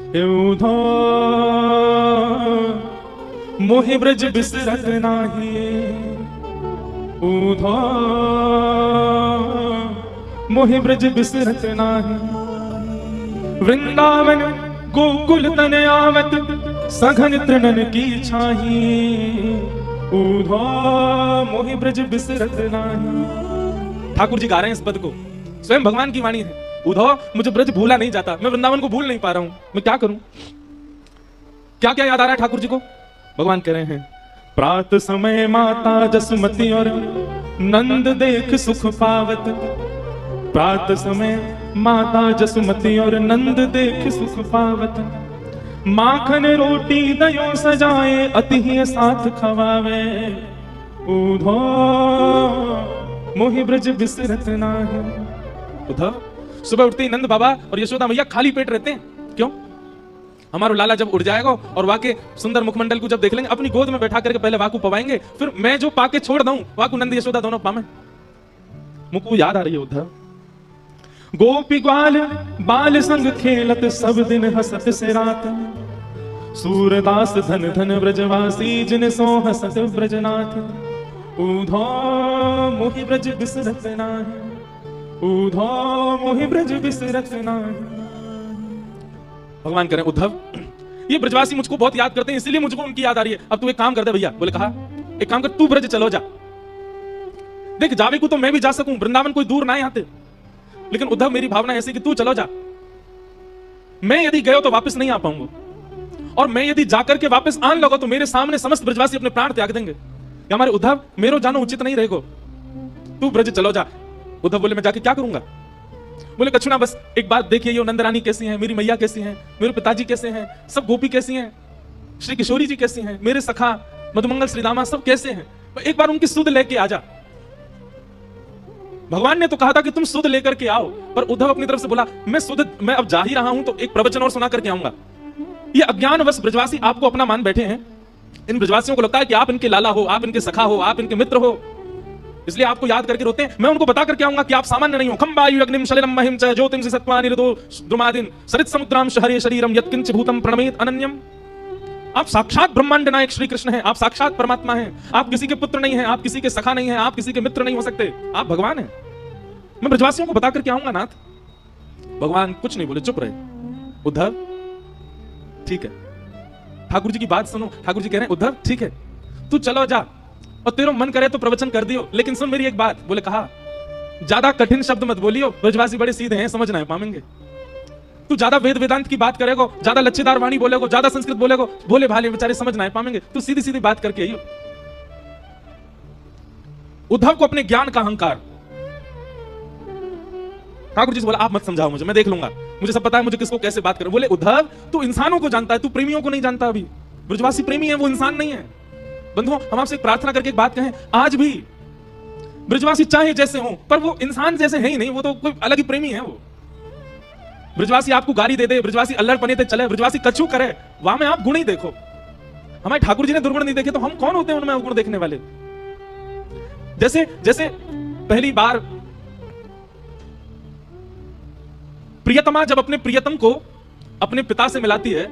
उधो मोहि ब्रज बिसरत नाही, उधो मोहि ब्रज बिसरत नाही। वृंदावन गोकुल तन आवत, सघन तृणन की छाही, उधो मोहि ब्रज बिसरत नाही। ठाकुर जी गा रहे हैं इस पद को, स्वयं भगवान की वाणी है। उधो मुझे ब्रज भूला नहीं जाता, मैं वृंदावन को भूल नहीं पा रहा हूं, मैं क्या करूं? क्या क्या याद आ रहा है ठाकुर जी को? भगवान कह रहे हैं, प्रात समय माता जसमती और नंद देख सुख पावत, प्रात समय माता जसमती और नंद देख सुख पावत, माखन रोटी दयो सजाए अति ही साथ खवावे, उधो मोहि ब्रज बिसरत नाही। उधव सुबह उठते ही नंद बाबा और यशोदा मैया खाली पेट रहते हैं, क्यों? हमारा लाला जब उड़ जाएगा और वाके सुंदर मुखमंडल को जब देख लेंगे, अपनी गोद में बैठा करके पहले वाकू पवाएंगे, फिर मैं जो पाके छोड़ दूं वाकू नंद यशोदा दोनों पावे। मुझको याद आ रही है उद्धव, गोपी ग्वाल बाल संग खेलत सब दिन हसत से रात, सूरदास धन धन ब्रजवासी जिन सो हसत ब्रजनाथ, उधो मोहि ब्रज बिसरत नाही, उधो मोहि ब्रज बिसरत नाही। भगवान करें उद्धव, ये ब्रजवासी मुझको बहुत याद करते हैं, इसीलिए मुझको उनकी याद आ रही है। अब तू एक काम कर दे भैया। बोले कहा, एक काम कर, तू ब्रज चलो जा। देख जावे को तो मैं भी जा सकूं, वृंदावन कोई दूर ना है आते, लेकिन उद्धव मेरी भावना ऐसी कि तू चलो जा। मैं यदि गयो तो वापस नहीं आ पाऊंगा, और मैं यदि जाकर के वापस आने लगा तो मेरे सामने समस्त ब्रजवासी अपने प्राण त्याग देंगे। हमारे उद्धव मेरो जानो उचित नहीं रहेगा, तू ब्रज चलो जा। उद्धव बोले मैं जाके क्या करूंगा? बोले कछुना बस एक बात देखिए, ये नंद रानी कैसी हैं, मेरी मैया कैसी हैं, मेरे पिताजी कैसे हैं, सब गोपी कैसी हैं, श्री किशोरी जी कैसी हैं, मेरे सखा मधुमंगल श्रीदामा सब कैसे हैं, एक बार उनकी सुध लेके आ जा। भगवान ने तो कहा था कि तुम सुध लेकर के आओ, पर उद्धव अपनी तरफ से बोला मैं अब जा ही रहा हूं तो एक प्रवचन और सुना करके आऊंगा। ये अज्ञानवश ब्रजवासी आपको अपना मान बैठे हैं। इन ब्रजवासियों को लगता है कि आप इनके लाला हो, आप इनके सखा हो, आप इनके मित्र हो, इसलिए आपको याद करके रोते हैं। मैं उनको बता करके आऊंगा कि आप सामान्य नहीं हो। खंबायु अग्निम शलिलम महिम च ज्योतिम से सत्वा निरदो द्रुमादिन सरित समुद्राम शहरे शरीरम यत्किंच भूतम प्रणमेत अनन्यम। आप साक्षात ब्रह्मांड नायक श्री कृष्ण हैं, आप साक्षात परमात्मा हैं, आप किसी के पुत्र नहीं हैं, आप किसी के सखा नहीं हैं, आप किसी के मित्र नहीं हो सकते, आप भगवान हैं। मैं ब्रजवासियों को बता करके आऊंगा नाथ। भगवान कुछ नहीं बोले, चुप रहे। उद्धव ठीक है, ठाकुर जी की बात सुनो। ठाकुर जी कह रहे हैं उद्धव ठीक है, तू चलो जा, और तेरा मन करे तो प्रवचन कर दियो, लेकिन सुन मेरी एक बात। बोले कहा, ज्यादा कठिन शब्द मत बोलियो, ब्रजवासी बड़े सीधे हैं, समझ ना पाएंगे। तू ज्यादा वेद वेदांत की बात करेगा, ज्यादा लच्छेदार वाणी बोलेगा, ज्यादा संस्कृत बोलेगा, भोले भाले बेचारे समझ ना पाएंगे। तू सीधी सीधी बात करके आइयो। उद्धव को अपने ज्ञान का अहंकार। ठाकुर जी से बोला आप मत समझाओ मुझे, मैं देख लूंगा, मुझे सब पता है मुझे किसको कैसे बात करो। बोले उद्धव तू इंसानों को जानता है, तू प्रेमियों को नहीं जानता। अभी ब्रजवासी प्रेमी है, वो इंसान नहीं है। बंधुओं हम आपसे प्रार्थना करके एक बात कहें, आज भी ब्रजवासी चाहे जैसे हो, पर वो इंसान जैसे है ही नहीं, वो तो कोई अलग ही प्रेमी है। वो ब्रजवासी आपको गाली दे दे, ब्रजवासी अल्लड़ पने ते चले, ब्रजवासी कछु करे, वहां में आप गुण ही देखो। हमारे ठाकुर जी ने दुर्गुण नहीं देखे तो हम कौन होते हैं उनमें अवगुण देखने वाले? जैसे जैसे पहली बार प्रियतमा जब अपने प्रियतम को अपने पिता से मिलाती है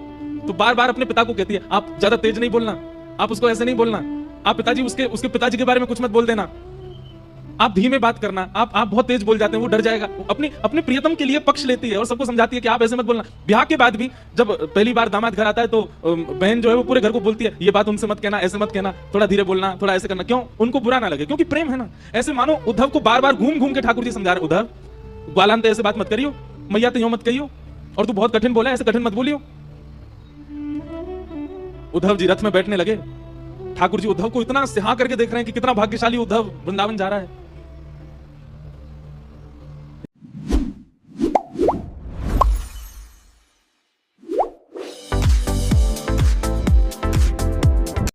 तो बार बार अपने पिता को कहती है आप ज्यादा तेज नहीं बोलना, आप उसको ऐसे नहीं बोलना, आप पिताजी उसके पिताजी के बारे में कुछ मत बोल देना, आप धीमे बात करना, आप बहुत तेज बोल जाते हैं, वो डर जाएगा। अपने प्रियतम के लिए पक्ष लेती है और सबको समझाती है कि आप ऐसे मत बोलना। ब्याह के बाद भी जब पहली बार दामाद घर आता है तो बहन जो है वो पूरे घर को बोलती है ये बात उनसे मत कहना, ऐसे मत कहना, थोड़ा धीरे बोलना, थोड़ा ऐसे करना। क्यों? उनको बुरा ना लगे, क्योंकि प्रेम है ना। ऐसे मानो उद्धव को बार बार घूम घूम के ठाकुर जी समझा रहे, उद्धव ग्वालांत ऐसे बात मत करियो, मैया तो यूं मत कहियो, और तू बहुत कठिन बोला, ऐसे कठिन मत बोलियो। उद्धव जी रथ में बैठने लगे। ठाकुर जी उद्धव को इतना सिहा करके देख रहे हैं कि कितना भाग्यशाली उद्धव वृंदावन जा रहा है।